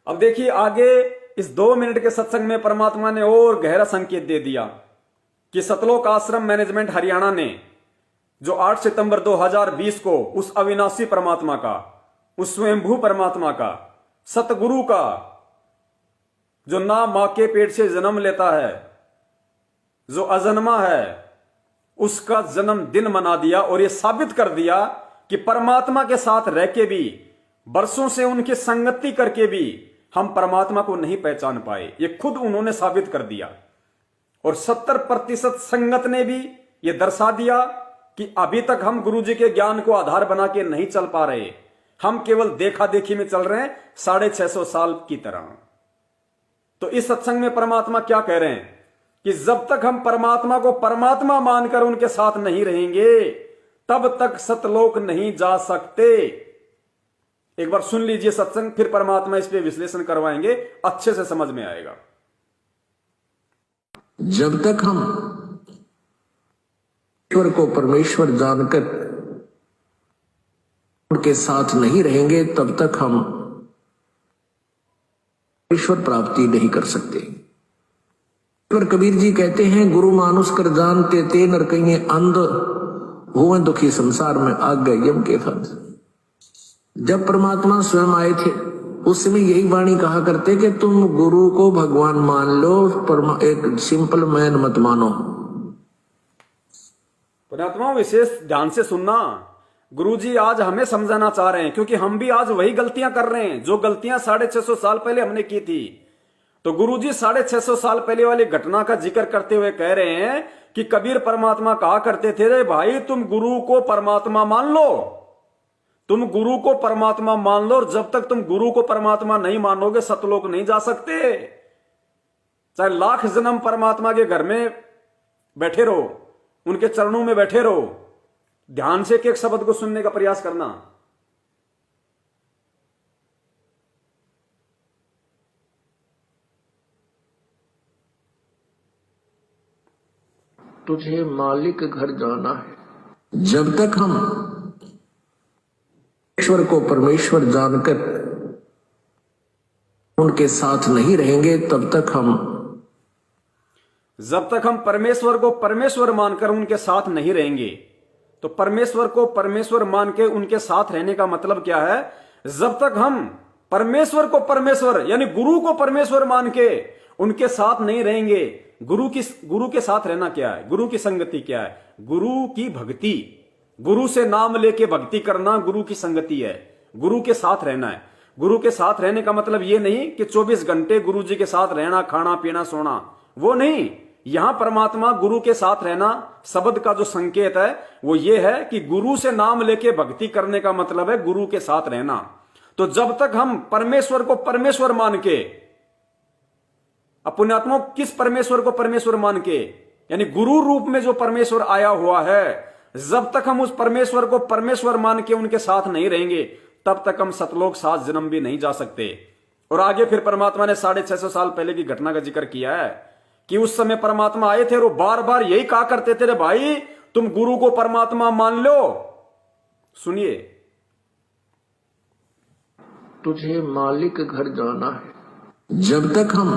अब देखिए आगे इस 2 मिनट के सत्संग में परमात्मा ने और गहरा संकेत दे दिया कि सतलोक आश्रम मैनेजमेंट हरियाणा ने जो 8 सितंबर 2020 को उस अविनाशी परमात्मा का, उस स्वयंभू परमात्मा का, सतगुरु का, जो ना मां के पेट से जन्म लेता है, जो अजन्मा है, उसका जन्मदिन मना दिया और यह साबित कर दिया कि परमात्मा के साथ रह के भी, वर्षों से उनकी संगति करके भी हम परमात्मा को नहीं पहचान पाए। ये खुद उन्होंने साबित कर दिया। और 70% संगत ने भी यह दर्शा दिया कि अभी तक हम गुरु जी के ज्ञान को आधार बना के नहीं चल पा रहे, हम केवल देखा देखी में चल रहे हैं 650 साल की तरह। तो इस सत्संग में परमात्मा क्या कह रहे हैं कि जब तक हम परमात्मा को परमात्मा मानकर उनके साथ नहीं रहेंगे तब तक सतलोक नहीं जा सकते। एक बार सुन लीजिए सत्संग, फिर परमात्मा इस पे विश्लेषण करवाएंगे, अच्छे से समझ में आएगा। जब तक हम ईश्वर को परमेश्वर जानकर उनके साथ नहीं रहेंगे तब तक हम ईश्वर प्राप्ति नहीं कर सकते। पर कबीर जी कहते हैं, गुरु मानुष कर जानते ते नर कहिए अंध, हुए दुखी संसार में आग गए यम के फंद। जब परमात्मा स्वयं आए थे उस समय यही वाणी कहा करते कि तुम गुरु को भगवान मान लो, एक सिंपल मैन मत मानो। परमात्मा विशेष ध्यान से सुनना, गुरुजी आज हमें समझाना चाह रहे हैं, क्योंकि हम भी आज वही गलतियां कर रहे हैं जो गलतियां 650 साल पहले हमने की थी। तो गुरुजी 650 साल पहले वाली घटना का जिक्र करते हुए कह रहे हैं कि कबीर परमात्मा कहा करते थे, रे भाई तुम गुरु को परमात्मा मान लो, तुम गुरु को परमात्मा मान लो, और जब तक तुम गुरु को परमात्मा नहीं मानोगे सतलोक नहीं जा सकते। चाहे लाख जन्म परमात्मा के घर में बैठे रहो, उनके चरणों में बैठे रहो, ध्यान से एक शब्द को सुनने का प्रयास करना। तुझे मालिक घर जाना है। जब तक हम ईश्वर को परमेश्वर जानकर उनके साथ नहीं रहेंगे तब तक हम, जब तक हम परमेश्वर को परमेश्वर मानकर उनके साथ नहीं रहेंगे, तो परमेश्वर को परमेश्वर मान के उनके साथ रहने का मतलब क्या है? जब तक हम परमेश्वर को परमेश्वर यानी गुरु को परमेश्वर मान के उनके साथ नहीं रहेंगे। गुरु के साथ रहना क्या है? गुरु की संगति क्या है? गुरु की भक्ति, गुरु से नाम लेके भक्ति करना गुरु की संगति है, गुरु के साथ रहना है। गुरु के साथ रहने का मतलब ये नहीं कि 24 घंटे गुरु जी के साथ रहना, खाना पीना सोना, वो नहीं। यहां परमात्मा गुरु के साथ रहना शब्द का जो संकेत है वो ये है कि गुरु से नाम लेके भक्ति करने का मतलब है गुरु के साथ रहना। तो जब तक हम परमेश्वर को परमेश्वर मान के, अपने आत्मा किस परमेश्वर को परमेश्वर मान के, यानी गुरु रूप में जो परमेश्वर आया हुआ है, जब तक हम उस परमेश्वर को परमेश्वर मान के उनके साथ नहीं रहेंगे तब तक हम सतलोक 7 जन्म भी नहीं जा सकते। और आगे फिर परमात्मा ने 650 साल पहले की घटना का जिक्र किया है कि उस समय परमात्मा आए थे और वो बार बार यही कहा करते थे, रे भाई तुम गुरु को परमात्मा मान लो। सुनिए, तुझे मालिक घर जाना है। जब तक हम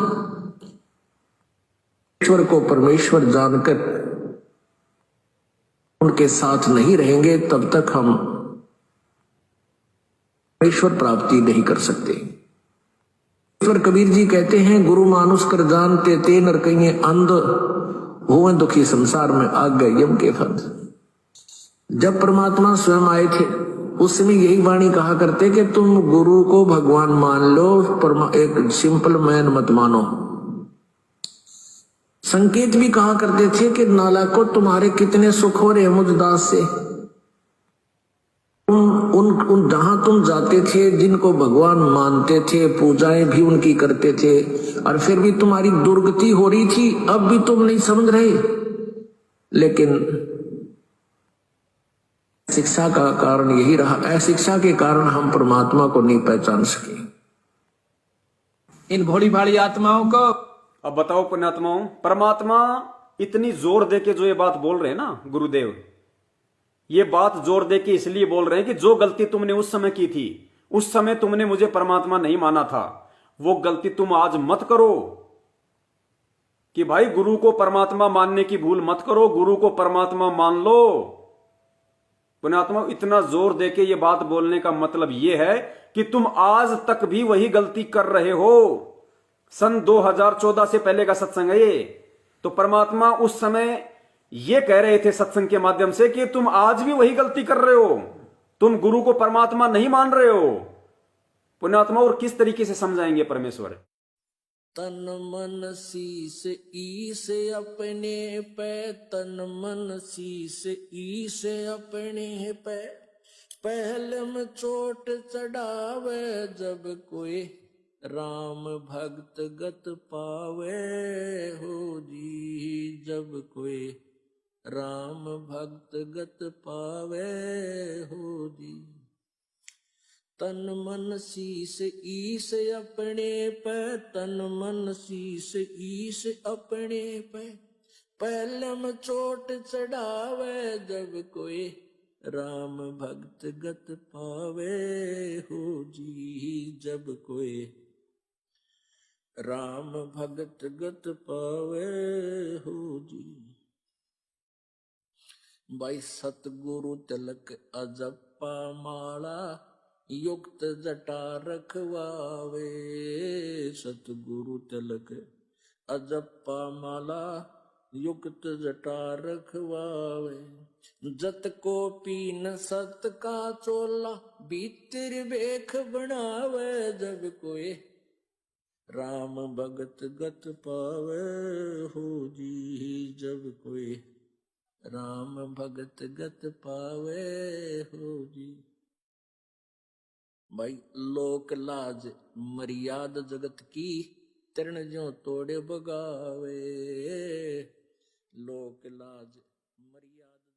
ईश्वर को परमेश्वर जानकर उनके साथ नहीं रहेंगे तब तक हम ईश्वर प्राप्ति नहीं कर सकते। ईश्वर कबीर जी कहते हैं, गुरु मानुष कर जानते ते नर कहिए अंध, हुए दुखी संसार में आग गए यम के फंद। जब परमात्मा स्वयं आए थे उस समय यही वाणी कहा करते कि तुम गुरु को भगवान मान लो, एक सिंपल मैन मत मानो। संकेत भी कहा करते थे कि नालाको तुम्हारे कितने सुख हो रहे मुझदास से। उन जहां तुम जाते थे, जिनको भगवान मानते थे, पूजाएं भी उनकी करते थे, और फिर भी तुम्हारी दुर्गति हो रही थी। अब भी तुम नहीं समझ रहे, लेकिन शिक्षा का कारण यही रहा। अशिक्षा के कारण हम परमात्मा को नहीं पहचान सके। इन भोली भाली आत्माओं को अब बताओ पुण्यात्माओं, परमात्मा इतनी जोर दे के जो ये बात बोल रहे हैं ना गुरुदेव, ये बात जोर दे के इसलिए बोल रहे हैं कि जो गलती तुमने उस समय की थी, उस समय तुमने मुझे परमात्मा नहीं माना था, वो गलती तुम आज मत करो कि भाई गुरु को परमात्मा मानने की भूल मत करो, गुरु को परमात्मा मान लो। पुण्यात्मा, इतना जोर देके ये बात बोलने का मतलब ये है कि तुम आज तक भी वही गलती कर रहे हो। सन 2014 से पहले का सत्संग है ये। तो परमात्मा उस समय ये कह रहे थे सत्संग के माध्यम से कि तुम आज भी वही गलती कर रहे हो, तुम गुरु को परमात्मा नहीं मान रहे हो। पुण्यात्मा, और किस तरीके से समझाएंगे परमेश्वर? तन मन शीस ईस अपने पे, तन मन शीस ईस अपने पे, पहले में चोट चढ़ावे जब कोई राम भक्त गत पावे हो जी, जब कोई राम भक्त गत पावे हो जी। तन मन शीस ईस अपने पे, तन मन शीस ईस अपने पे, पहले में चोट चढ़ावे जब कोई राम भक्त गत पावे हो जी, जब कोई राम भक्त गत पावे हो जी। भाई सतगुरु तिलक अजप्पा माला, युक्त जटा रखवावे, सतगुरु तिलक अजप्पा माला, युक्त जटा रखवावे। जत को पीन सत का चोला, भीतर बेख बनावे जब कोई राम भगत गत पावे हो जी, जब कोई राम भगत गत पावे हो जी। भाई लोक लाज मर्याद जगत की, तरण ज्यों तोड़े बगावे, लोक लाज मर्याद।